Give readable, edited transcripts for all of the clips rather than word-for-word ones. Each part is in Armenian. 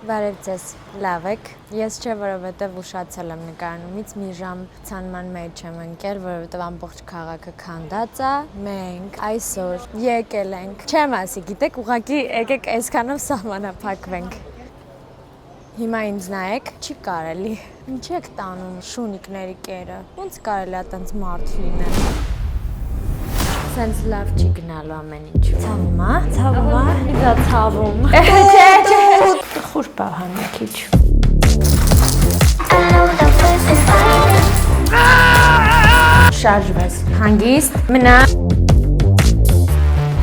Բարև ձեզ, լավ եք։ Ես չէ, որովհետև ուշացել եմ նկարանումից, մի ժամ ցանման մեջ եմ ընկել, որովհետև ամբողջ քաղաքը քանդած է։ Մենք այսօր եկել ենք։ Չեմ ասի, գիտեք, ուղղակի եկեք այսքանով սահմանափակվենք։ Հիմա ինձ նայեք, չի կարելի։ Ինչ եք տանում շունիկների կերը։ Ոնց կարելի է այդպես մարդ լինել։ Սենց լավ չի գնալու ամեն ինչ։ Ցավում է, ցավում է, իձա ցավում։ Չէ, խուր բահան մի քիչ։ Շարժվես, հանգիստ, մնա։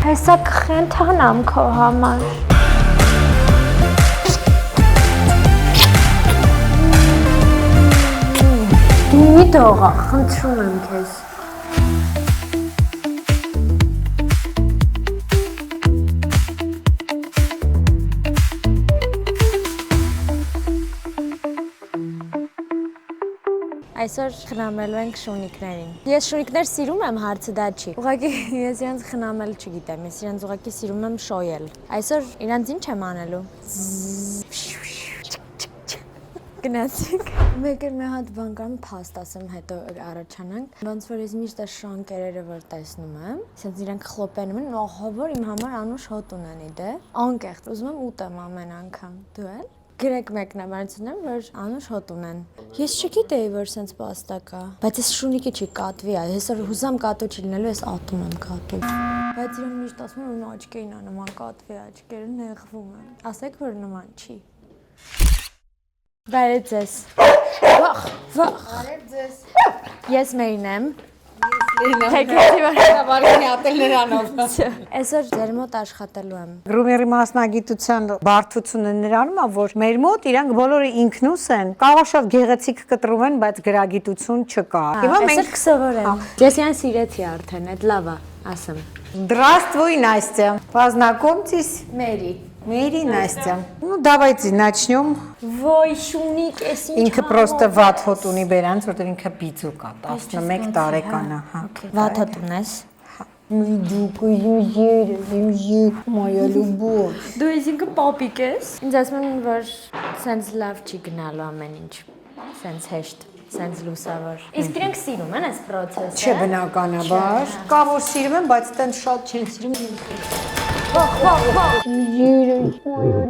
Հեսա կխենթանամ քո համար։ Դու մի թողա, խնդրում եմ քեզ։ Այսօր խնամելու ենք շունիկներին։ Ես շունիկներ սիրում եմ, հարցը դա չի։ Ուղղակի ես իրանց խնամել չգիտեմ, ես իրանց ուղղակի սիրում եմ շոյել։ Այսօր իրանց ինչ եմ անելու։ Գնացինք։ Մեկ էլ մի հատ բան կամ փաստ ասեմ, հետո առաջանանք։ Ոնց որ ես միշտ այս շանկերերը որ տեսնում եմ, ասենց իրանք խլոպենում են, ահա որ իմ համար անուշ հոտ ունենի դե։ Անկեղծ, ուզում եմ ուտեմ ամեն անգամ։ Դու էլ։ Գրեք մեկնաբանություն եմ, որ անուշ հոտ ունեն։ Ես չգիտեի, որ սենց պաստա կա, բայց ես շունիկի չի կատվի է, ես հուզամ կատու չի լինելու, ես ատում եմ կատու։ Բայց իրեն միշտ ասում եմ, որ աչքերին է նման կատվի աչքերը նեղվում են։ Ասեք, որ նման չի։ Բարև ձեզ։ Վախ։ Բարև ձեզ։ Ես Մերին եմ։ Այսօր ձեր մոտ աշխատելու եմ։ Գրումերի մասնագիտության բարդությունը նրանում է, որ մեր մոտ իրանք բոլորը ինքնուս են, կարող շատ գեղեցիկ կտրում են, բայց գրագիտություն չկա։ Հիմա մենք կսովորենք։ Ես իրան սիրեցի արդեն, այդ լավ է, ասեմ։ Здравствуй, Настя. Познакомьтесь. Мэри, Настя. Ну, давайте начнем. Ոյ, շունիկ, էս ինչ։ Ինքը просто վատ հոտ ունի բերանց, որտեղ ինքը պիծուկ է, 11 տարեկան է, հա։ Վատ հոտ ունես։ Моя любовь. Դու այսինքն պապիկ ես։ Ինձ ասում են, որ սենց լավ չի գնալու ամեն ինչ։ Սենց հեշտ, սենց լուսավոր։ Իսկ իրենք սիրում են այս process-ը։ Չէ, բնականաբար։ Կա որ սիրում են, բայց տենց շատ չեն սիրում։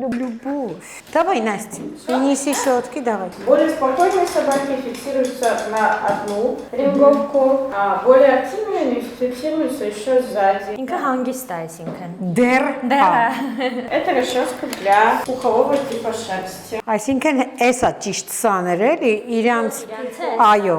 Любовь. Давай, Настя, принеси щетки, давай. Более спокойные собаки фиксируются на одну ринговку, а более активные фиксируются еще сзади. Ինքը հանգիստ է այսինքն։ Դեռ։ Это расческа для пухового типа шерсти. Այսինքն էսա ճիշտ սաներ էլի, իրանց այո,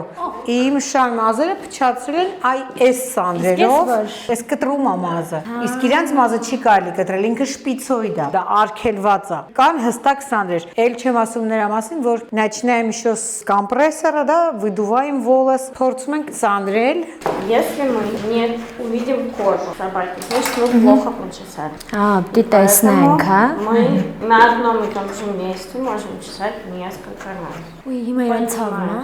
իմ շան մազերը փչացրել են այ այս սանրերով, այս կտրում է մազը, իսկ իրանց մազը չի կարելի կտրել, ինքը շպիցոիդ է, դա արգելված է, կան հստակ սանրեր, էլ չեմ ասում նրա մասին, որ начинаем еще с компрессора, да, выдуваем волос, փորձում ենք սանրել. Если мы не увидим кожу собаки, значит мы плохо почесали. Պիտի տեսնենք, հա։ Мы на одном и том же месте можем чесать несколько раз. Ուй, հիմա իրան ցավում է։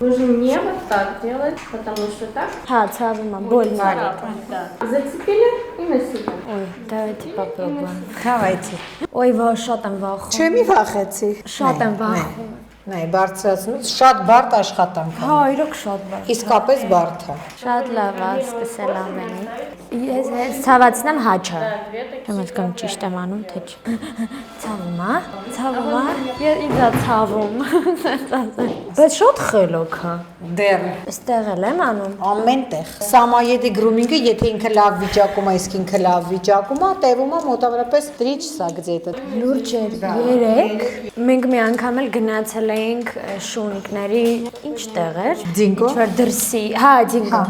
Нужно не вот так делать, потому что так. Հա, ցավում է, больно։ Зацепили и носили. Ой, давайте попробуем։ Давайте. Ոյ, ո շատ եմ վախում։ Չեմի վախեցի։ Շատ եմ վախում։ Նայ, բարձրացնում, շատ բարդ աշխատանք է։ Հա, իրոք շատ բարդ։ Իսկապես բարդ է։ Շատ լավ է, սկսել ամենի։ Ես ցավացնեմ հաչը։ Չեմ հասկանում ճիշտ եմ անում, թե չէ։ Ցավում է։ Ցավում է։ Ինձ է ցավում։ Բայց շատ խելոք է։ Դեռ Այստեղ էլ եմ անում։ ամենտեղ։ Սամայեդի գրումինգը, եթե ինքը լավ վիճակում է, իսկ ինքը լավ վիճակում է, տևում է մոտավորապես 3 часа где-то։ Լուրջ էր 3։ Մենք մի անգամ էլ գնացել էինք շունիկների ինչ տեղ էր։ Դինգո։ Ինչ-որ դրսի, հա, դինգո։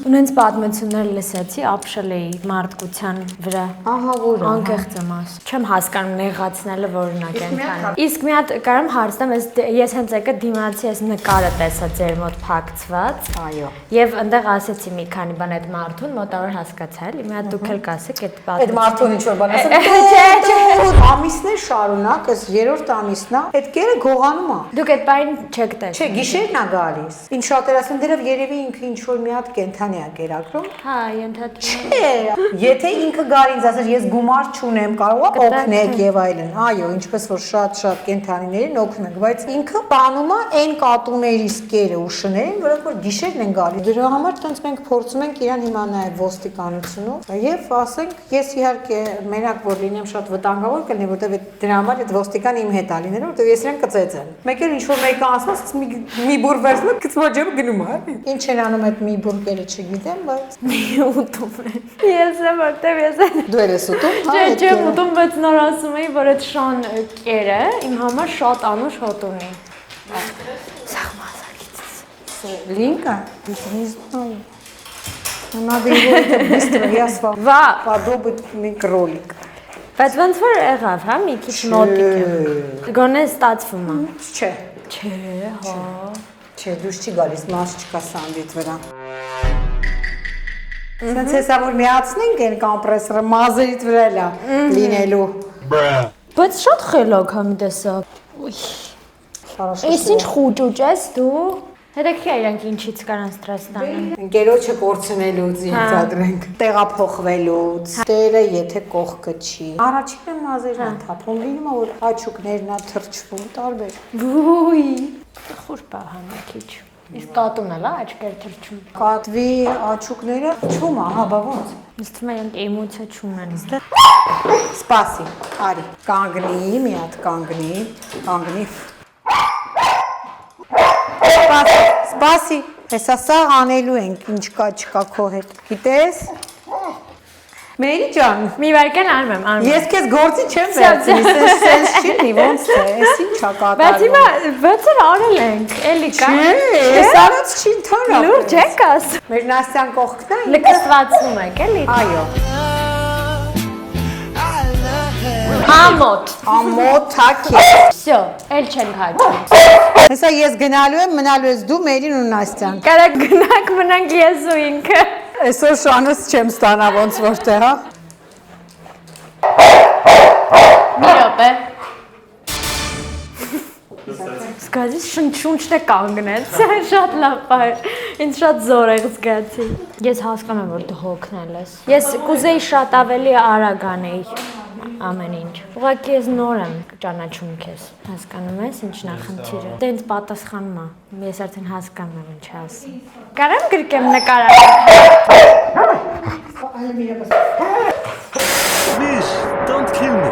Ունենց պատմություններ լսեցի, ապշել էի մարդկության վրա։ Ահա որ։ Անկեղծ եմ ասում։ Չեմ հասկանում նեղացնելը որոնակ են քանում։ Իսկ մի հատ կարամ հարցնեմ, ես հենց եկա դիմացի այս նկարը տեսա ձեր մոտ փակցված։ Այո։ Եվ այնտեղ ասեցի մի քանի բան այդ մարդուն, մոտավոր հասկացա էլի, մի հատ դուք էլ կասեք այդ Այդ մարդուն ինչ-որ բան ասեմ։ Չէ, Ամիսներ շարունակ, այս 3-րդ ամիսն է, այդ կերը գողանում է։ Դուք այդ բան չեք տեսնում։ Չէ, գիշերն է գալիս։ Ինչ շատեր ասեն դերով երևի ինքը ինչ որ մի հատ կենթանի է կերակրում։ Հա, ենթադրում եմ։ Չէ, եթե ինքը գար ինձ ասեր ես գումար չունեմ, կարող է օգնեք եւ այլն։ Այո, ինչպես որ շատ կենթանիներին օգնենք, բայց ինքը բանում է այն կատուների սկերը ու շներին, որոնք որ գիշերն են գալիս։ Դրա համար տենց մենք փորձում ենք իրան հիմա նաեւ ոստիկանությունով եւ ասենք ես իհարկե մենակ որ լինեմ շատ վտանգավոր կլինի, որտեւ դրա համար այդ ոստիկան իմ հետ է լինելու, որտեւ ես իրեն կծեծեմ։ Մեկ էլ ինչ որ մեկը ասում է, մի բուր վերցնում, գծվաջը գնում է։ Ինչ են անում այդ մի բուրգերը չգիտեմ, բայց Մի ուտում են։ Ես եմ որտեվ ես եմ։ դու ես ուտում։ Չէ, ուտում, բայց նոր ասում էի, որ այդ շան կերը իմ համար շատ անուշ հոտ ունի։ Սաղ մազակից։ Линка, не знаю. Надо его это быстро, я подобать кролик. Բայց ոնց որ եղավ, հա, մի քիչ մոտիկ։ Գոնե ստացվում է։ Չէ, Չէ, հա։ չէ, դուրս չի գալիս, մաս չկա սանդվիչ վրա։ Սենց հեսա որ միացնենք այն կոմպրեսորը մազերից վրա էլա լինելու։ Բայց շատ խելոք հա մի տեսակ։ Ուй։ Էս ինչ խուճուճ ես դու։ Հետաքրքիր է իրանք ինչից կարան ստրես տանեն։ Ընկերոջը կորցնելուց ենթադրենք, տեղափոխվելուց, տերը եթե կողքը չի։ Առաջինը մազերն են թափում, լինում է որ աչուկներն է թրջվում, տարբեր։ Ոյ, խոր պահան է քիչ։ Իսկ կատուն էլ է աչքեր թրջում։ Կատվի աչուկները չում է, հա, բա ոնց։ Ինձ թվում է իրանք էմոցիա չունեն։ Սպասի, արի, կանգնի, մի հատ կանգնի։ Սպասի, հեսա սաղ անելու ենք, ինչ կա չկա քո հետ, գիտես։ Մերի ջան, Մի վարկան անում եմ։ ես քեզ գործի չեմ վերցնի, սենց չի, ոնց է, ես ինչ ա Բայց հիմա կատարվում։ վեցեր արել ենք, էլի կա։ Ես արած չի ընդհանրապես։ Լուրջ եք աս։ Մեր Նաստյան կողքն է։ Լկստվածում եք, էլի։ Այո։ Ամոթ։ Ամոթ թակի։ Всё, էլ չենք հաճում։ Հեսա ես գնալու եմ, մնալու ես դու, Մերին ու Նաստյան։ Կարակ գնանք մնանք ես ու ինքը։ Այսօր շանս չեմ ստանա ոնց որտեղ, հա։ Մի րոպե։ Զգացի շնչունչն է կանգնեց, շատ լավ բար, ինձ շատ զորեղ զգացի։ Ես հասկանում եմ, որ դու հոգնել ես։ Ես կուզեի շատ ավելի արագ անեի ամեն ինչ։ Ուղղակի ես նոր եմ ճանաչում քեզ։ Հասկանում ես ինչն է խնդիրը։ Տենց պատասխանում է։ Ես արդեն հասկանում եմ ինչ ասի։ Կարամ գրկեմ Please, don't kill me.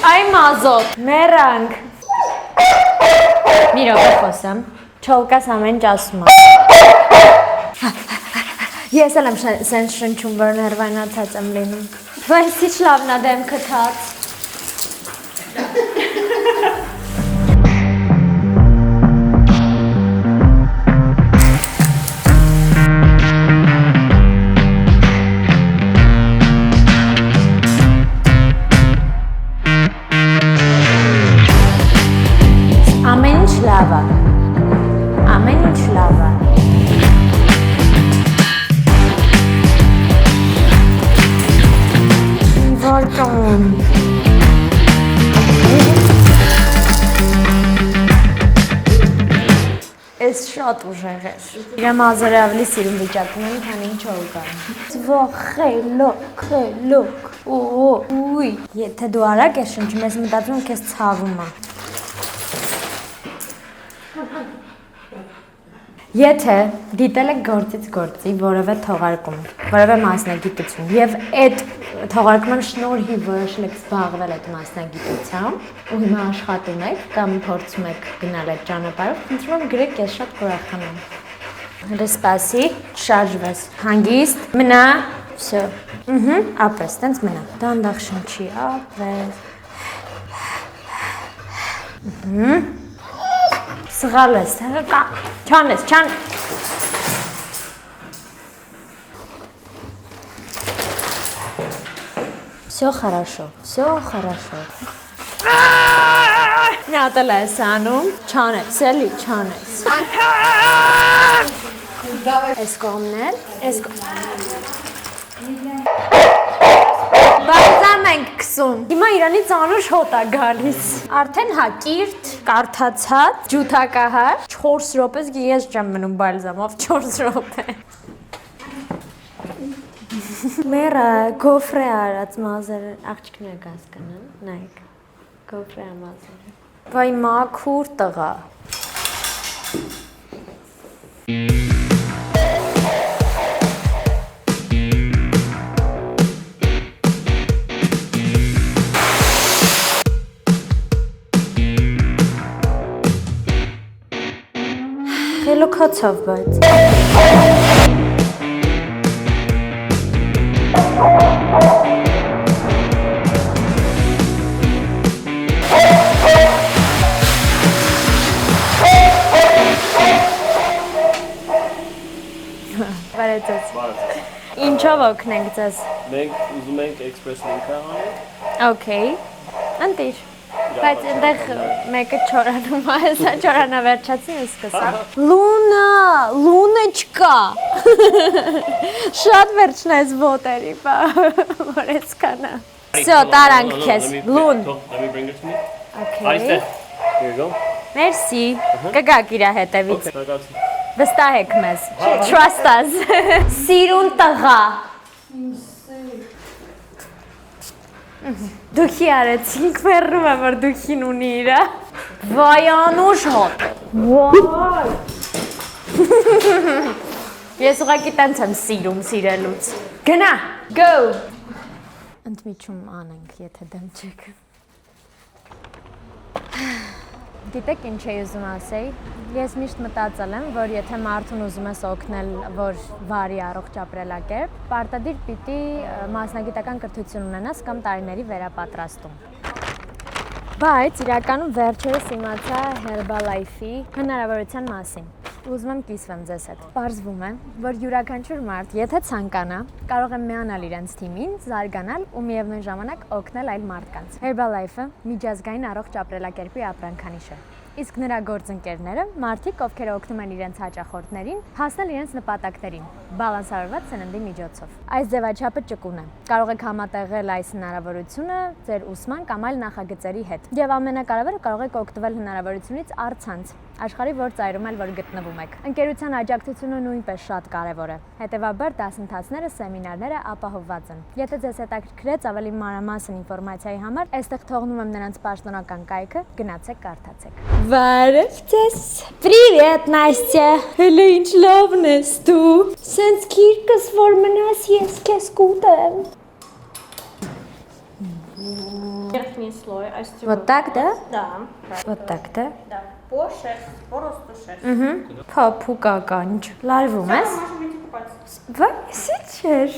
Այ մազոտ, մեռանք։ Մի րոպե խոսեմ, չոլկաս ամեն ինչ ասում է։ Ես էլ եմ սենց շնչում, որ ներվայնացած եմ լինում։ Բայց ինչ լավն է դեմքը թաց։ Ամեն ինչ լավ է։ Ամեն ինչ լավ է։ Որտում։ Ես շատ ուժեղ ես։ Իրեմ ազերը ավելի սիրում վիճակում եմ, քան ինչ օրգան։ Խելոք, ուй։ Եթե դու արագ ես շնչում, ես մտածում եմ քեզ ցավում է։ Եթե դիտել եք գործից գործի որևէ թողարկում, որևէ մասնագիտություն եւ այդ թողարկման շնորհիվ որոշել եք զբաղվել այդ մասնագիտությամբ ու հիմա աշխատում եք կամ փորձում եք գնալ այդ ճանապարհով, խնդրում եմ գրեք, ես շատ կուրախանամ։ Ռեսպասի, շարժվես, հանգիստ, մնա, всё։ Ապրես, տենց մնա։ Դանդաղ շնչի, ապրես։ Սղալ ես, չան ես, չան։ Всё хорошо, всё хорошо։ Նատել ես անում, չան ես, էլի չան ես։ Ես կողմնել, ես կողմնել։ Բարձամ ենք քսում։ Հիմա Իրանից անուշ հոտ է գալիս։ Արդեն հա կիրթ, կարդացած, ջութակահար, 4 րոպե, ես չեմ մնում բալզամով 4 րոպե։ Մերը գոֆրե արած մազերը, աղջիկն է կասկանան, նայք, գոֆրե մազերը։ Վայ մաքուր տղա։ Խելոքացավ բայց։ Բարեցած։ Ինչով օգնենք ձեզ։ Մենք ուզում ենք express link-ը անել։ Okay։ Ընտիր։ Բայց այնտեղ մեկը չորանում է, հեսա չորանա վերջացին ու սկսա։ Լունա չկա։ Շատ վերջն ես ոտերի, բա, որ էսկանա։ Всё, տարանք քեզ, լուն։ Let me bring it to me. Okay։ Այստեղ։ Here you go. Մերսի։ Կգաք իրա հետևից։ Շնորհակալություն։ Վստահեք մեզ։ Trust us։ Սիրուն տղա։ Դուքի արեցինք, մեռնում եմ, որ դուքին ունի իրա։ Վայ անուշ հոտ։ Վայ։ Ես ուղղակի տենց եմ սիրում սիրելուց։ Գնա, go։ Ընդմիջում անենք, եթե դեմ չեք։ Գիտեք ինչ էի ուզում ասեի, ես միշտ մտածել եմ, որ եթե մարդուն ուզում ես օգնել, որ վարի առողջ ապրելակերպ, պարտադիր պիտի մասնագիտական կրթություն ունենաս կամ տարիների վերապատրաստում։ Բայց իրականում վերջերս իմացա Herbalife-ի հնարավորության մասին։ Ուզում եմ կիսվեմ ձեզ հետ։ Պարզվում է, որ յուրաքանչյուր մարդ, եթե ցանկանա, կարող է միանալ իրենց թիմին, զարգանալ ու միևնույն ժամանակ օգնել այլ մարդկանց։ Herbalife-ը միջազգային առողջ ապրելակերպի ապրանքանիշ է։ Իսկ նրա գործընկերները մարդիկ, ովքեր օգնում են իրենց հաճախորդներին հասնել իրենց նպատակներին, բալանսավորված սննդի միջոցով։ Այս ձևաչափը ճկուն է։ Կարող եք համատեղել այս հնարավորությունը ձեր ուսման կամ այլ նախագծերի հետ։ Եվ ամենակարևորը կարող եք օգտվել հնարավորությունից առցանց, աշխարհի որ ծայրում էլ որ գտնվում եք։ Ընկերության աջակցությունը նույնպես շատ կարևոր է։ Հետևաբար դասընթացները, սեմինարները ապահովված են։ Եթե ձեզ հետաքրքրեց ավելի մանրամասն ինֆորմացիայի համար, այստեղ թողնում եմ նրանց պաշտոնական կայքը, գնացեք կարդացեք։ Բարև ձեզ։ Привет, Настя։ Հələ ինչ լավն ես դու։ Սենց քիրկս որ մնաս ես քեզ կուտեմ։ Верхний слой остёгнут. Вот так, да? Да. Вот так, да? Да. По 6, по росту 6. Փափուկ ականջ։ Լարվում ես։ Можем идти купаться. Վայ, սիչեր։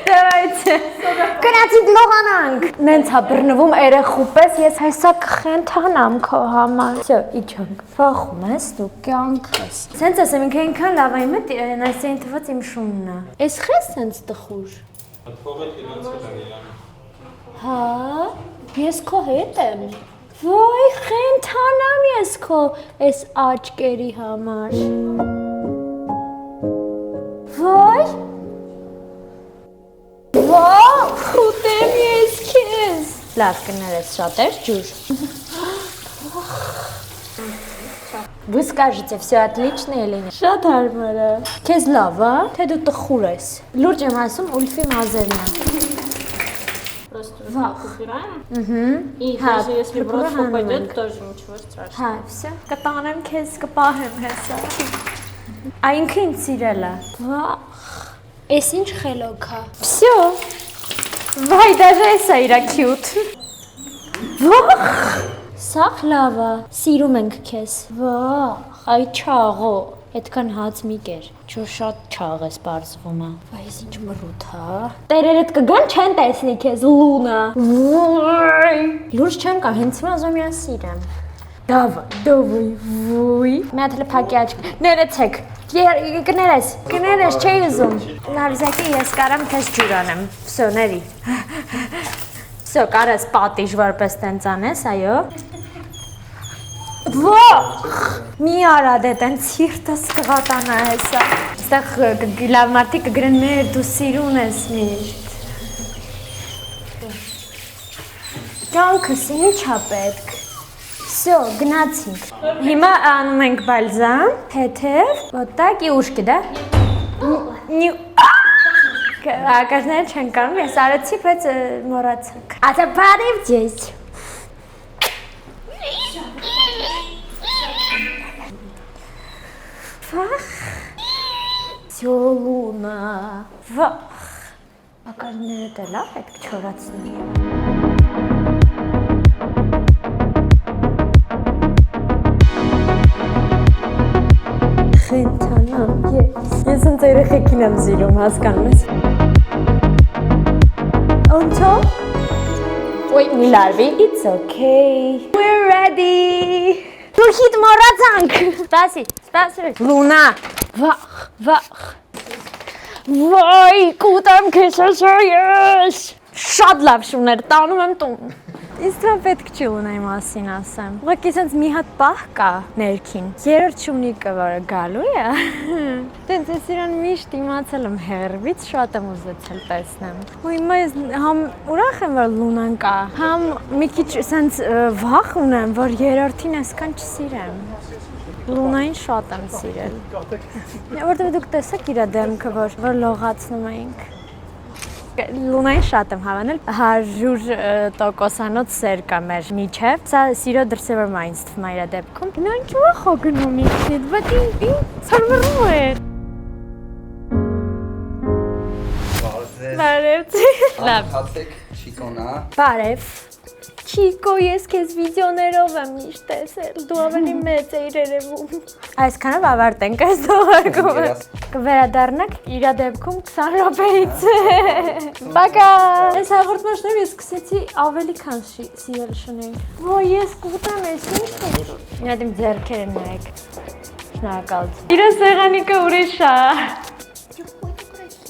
Դավայցե։ Գնացինք լողանանք։ Նենց հա բռնվում երեխու պես, ես հեսա կխենթանամ քո համար։ Всё, իջանք։ Փախում ես դու կյանքս։ Սենց ասեմ, ինքը ինքան լավ է մտ, Նաստյային թվաց իմ շունն է։ Էս խես սենց տխուր։ Հա, ես քո հետ եմ։ Ոայ, խենթանամ ես քո էս աչկերի համար։ Ոայ։ Վա, խուտեմ ես քեզ։ Լավ կներես շատ էր ջուր։ Вы скажете, все отлично или нет? Շատ հարմար է։ Քեզ լավ է, թե դու տխուր ես։ Լուրջ եմ ասում, Ուլֆի մազերն է։ Просто убираем. И даже если в рот попадет, тоже ничего страшного. Հա, всё, կտանեմ քեզ, կպահեմ հեսա։ Այնքը ինձ սիրել է։ Վա, էս ինչ խելոք է։ Всё։ Վայ, даже էսա իրա cute։ Վա, սա լավ է, սիրում ենք քեզ։ Վա, այ չաղո, այդքան հաց մի կեր, չոր շատ չաղ ես պարզվում է։ Վայ, ես ինչ մռութ է։ Տերերդ կգան չեն տեսնի քեզ լունա։ Վայ, լուրջ չեմ կա, հենց հիմա ուզում եմ սիրեմ։ Դավայ, ոյ։ Մի հատ էլ փակի աչք։ Ներեցեք։ Կներես, չէի ուզում։ Նարզակի ես կարամ քեզ ջուր անեմ։ Всё, ների։ Всё, կարես պատիժ որպես տենց անես, այո։ Ո! Մի արա դե տենց սիրտս կղատանա հեսա։ այստեղ լավ մարդիկ կգրեն մեր դու սիրուն ես միշտ։ Ջանքս ինչա պետք։ Всё, գնացինք։ Հիմա անում ենք բալզամ, թեթև, вот так и ушки, да? Ակաշները չեն կանում, ես արեցի, բայց մոռացանք։ Ացա բարև ձեզ։ Վախ, всё լունա, վախ, ակարները դե լավ պետք չորացնի։ Խենթանամ ես ընդ երեխեքին եմ զիրում, հասկանում ես։ Ոնցո։ Ոյ, մի լարվի, it's okay, we're ready։ Դու հիտ մոռացանք։ Սպասի։ Լունա, վախ։ Վայ, կուտեմ քեզ ես։ Շատ լավ շուներ, տանում եմ տուն։ Իսկ դրա պետք չի Լունայի մասին ասեմ։ Ուղղակի sense մի հատ պահ կա ներքին։ Երրորդ շունիկը որը գալու է։ Դենց ես իրան միշտ իմացել եմ հերվից, շատ եմ ուզեցել տեսնեմ։ Ու հիմա ես համ ուրախ եմ որ Լունան կա, համ մի քիչ sense վախ ունեմ, որ երրորդին այսքան չսիրեմ։ Լունային շատ եմ սիրել։ Որտեղ դուք տեսաք իր դեմքը, որ լողացնում էինք։ Լունային շատ եմ հավանել, 100%-անոց սեր կա մեր միջև, սա սիրո դրսևորում է ինձ թվում է իր դեպքում։ Նա ինչ ուրախ է գնում ինքնիդ, բայց ինձ սարմռում է։ Բարև։ Լավ։ Հացեք Չիկոնա։ Բարև։ Չիկո, ես քեզ վիդեոներով եմ միշտ տեսել, դու ավելի մեծ ես երևում։ Այսքանով ավարտենք այս թողարկումը։ Կվերադառնանք իր դեպքում 20 րոպեից։ Բակա։ Այս հաղորդաշարով ես սկսեցի ավելի քան սիրել շնորհիվ։ Ոյ, ես կուտեմ ես ինչ։ Մի հատ իմ ձեռքերը նայեք։ Շնորհակալություն։ Իր սեղանիկը ուրիշ է։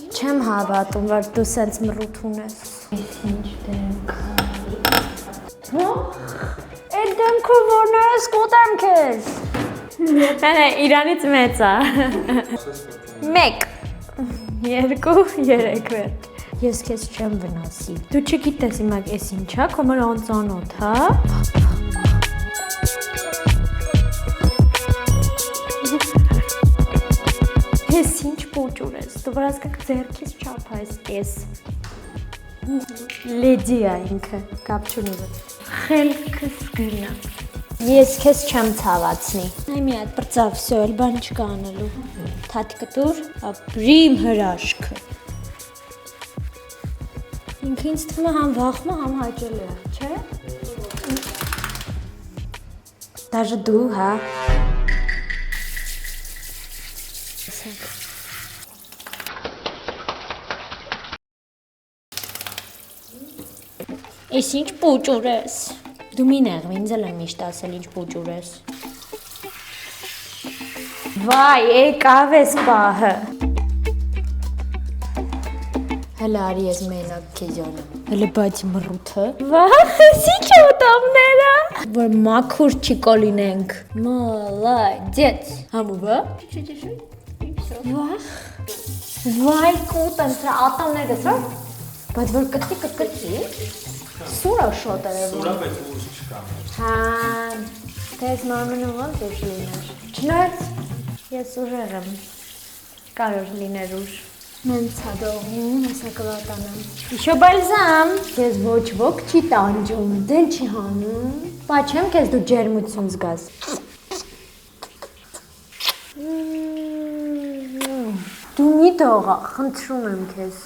Չեմ հավատում, որ դու սենց մռութ ունես։ Ինչ դեմք։ Այդ դեմքով որն ես կուտեմ քեզ։ Հենե, իրանից մեծ է։ 1, 2, 3 վերջ։ Ես քեզ չեմ վնասի։ Դու չգիտես հիմա էս ինչա, կոմար անծանոթ, հա։ Ես ինչ պուճուր ես, դու վրազգակ ձերքիս չապ այս։ Լեդի է ինքը, կապ չունի որ։ Խելքս գնա։ Ես քեզ չեմ ցավացնի։ Այ մի հատ բրծավ, всё, էլ բան չկա անելու։ Թաթիկը դուր, ապրիմ հրաշքը։ Ինքը ինձ թվում է համ վախում է, համ հաճելի է, չէ՞։ Դաժե դու, հա։ Ես ինչ պուճուր ես։ Դու մի նեղվ, ինձ էլ եմ միշտ ասել ինչ պուճուր ես։ Վայ, եկավ ես պահը։ Հələ արի ես մենակ քեզ անեմ։ Հələ բայց մռութը։ Վախ, ինչ ուտամները։ Որ մաքուր չիկո լինենք։ Մոլодец։ Համուվա։ Վախ։ Վայ, կուտեմ, սրա ատամները սա։ Բայց որ կտի։ Սուրա շոտ է ևում։ Սուրա բայց ուժ չկա։ Հա, դες մամենը ոնց ուժ լիներ։ Չնայած ես ուժեղ եմ, կարող լիներ ուժ։ Մենց հադողում, հեսա կվատանեմ։ Իշո բալզամ, ես ոչ ոք չի տանջում, դեն չի հանում։ Պաչեմ կեզ դու ջերմություն զգաս։ Դու մի դողա, խնդրում եմ կեզ։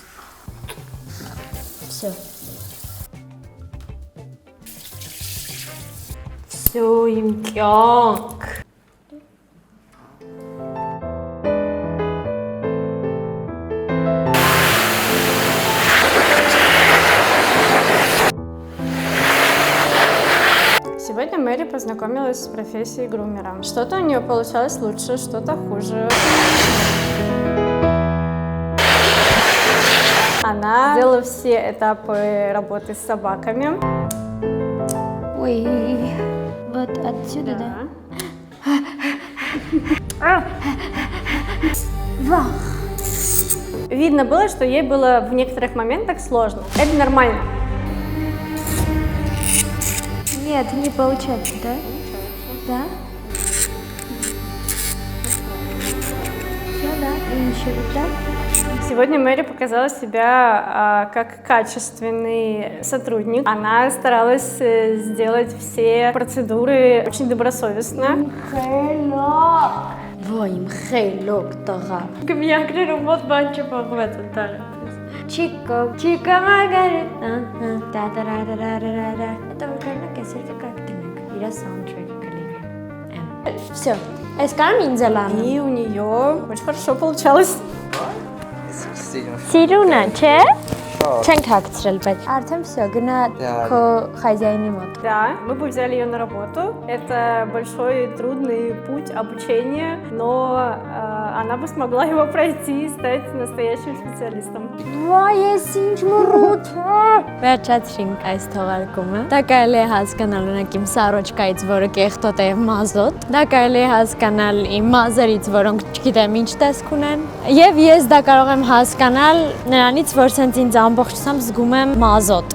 Всё. Всё, իմ կյանք։ Сегодня Мэри познакомилась с профессией грумера. Что-то у нее получалось лучше, что-то хуже. Она сделала все этапы работы с собаками. Ой, вот отсюда, да? Վախ։ Видно было, что ей было в некоторых моментах сложно. Это нормально. Нет, не получается, да? Да? Все, да? И ничего, да? Сегодня Мэри показала себя как качественный сотрудник. Она старалась сделать все процедуры очень добросовестно. Ոյ, խելոք տղա։ Գմյակներում մոտ բան չփոխվեց ընդհանրապես։ Չիկո Մարգարիտ։ Տա-տա-რა-რა-რა-რა-რა։ Это буквально կեսերը как դնենք։ Իրա սաունդթրեքը կլինի։ Всё. Այս կարամ ինձ էլ անեմ։ И у нее очень хорошо получалось. Սիրունա, չէ։ Չենք հագցրել, բայց արդեն всё, գնա քո խազայինի մոտ։ Да, мы бы взяли ее на работу. Это большой трудный путь обучения, но она бы смогла его пройти и стать настоящим специалистом. Վայ, ես ինչ մռութ է։ Վերջացրինք այս թողարկումը։ Դա կարելի է հասկանալ օրինակ իմ սարոջկայից, որը կեղտոտ է եւ մազոտ։ Դա կարելի է հասկանալ իմ մազերից, որոնք չգիտեմ ինչ տեսք ունեն։ Եվ ես դա կարող եմ հասկանալ նրանից, որ սենց ինձ ամբողջությամբ զգում եմ մազոտ։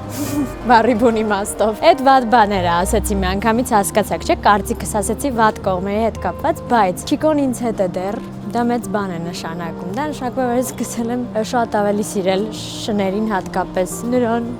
Բարի բունի մաստով։ Այդ վատ բաները ասեցի մի անգամից հասկացաք, չէ՞, կարծիքս ասեցի վատ կողմերի հետ կապված, բայց Չիկոն ինձ հետ է դեռ դա մեծ բան է նշանակում։ Դա նշանակում է, որ ես սկսել եմ շատ ավելի սիրել շներին հատկապես նրան։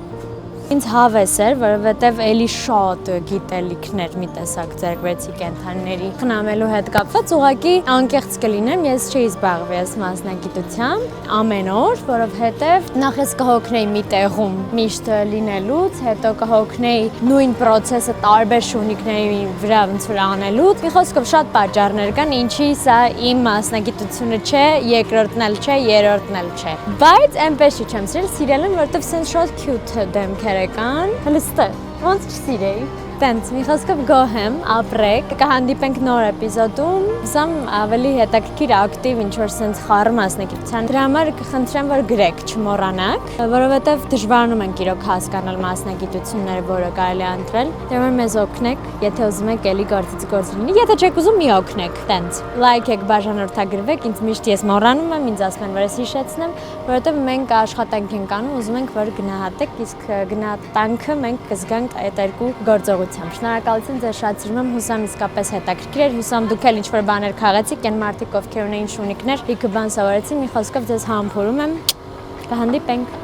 Ինձ հավես էր, որովհետև էլի շատ գիտելիքներ մի տեսակ ձեռք բերեցի կենդանիների խնամելու հետ կապված, ուղղակի անկեղծ կլինեմ, ես չի զբաղվի այս մասնագիտությամբ ամեն օր, որովհետև նախ ես կհոգնեի մի տեղում միշտ լինելուց, հետո կհոգնեի նույն process-ը տարբեր շունիկների վրա ոնց որ անելուց։ Մի խոսքով շատ պատճառներ կան, ինչի սա իմ մասնագիտությունը չէ, երկրորդն էլ չէ, երրորդն էլ չէ։ Բայց այնպես չեմ սիրել, որովհետև սենց շատ cute դեմքեր կան, հլստը, ոնց չսիրեի։ Տենց, մի խոսքով գոհ եմ, ապրեք, կհանդիպենք նոր էպիզոդում, զամ ավելի հետաքրքիր ակտիվ ինչ-որ սենց խառը մասնագիտության։ Դրա համար կխնդրեմ, որ գրեք, չմոռանաք, որովհետև դժվարանում ենք իրոք հասկանալ մասնագիտությունները, որը կարելի է ընտրել։ Դրա համար մեզ օգնեք, եթե ուզում եք էլի գործից գործ լինի, եթե չեք ուզում մի օգնեք, տենց։ Լայք եք, բաժանորդագրվեք, ինձ միշտ ես մոռանում եմ, ինձ ասում են, որ ես հիշեցնեմ, որովհետև մենք աշխատանք ենք անում, ուզում ենք, որ գնահատեք, իսկ գնահատանքը մենք կզգանք այդ երկու գործողությամբ։ Շնորհակալություն ձեզ շատ սիրում եմ, հուսամ իսկապես հետաքրքիր էր, հուսամ դուք էլ ինչ-որ բաներ քաղեցիք, այն մարդիկ, ովքեր ունեին շունիկներ, լիքը բան սովորեցին, մի խոսքով ձեզ համբուրում եմ, կհանդիպենք։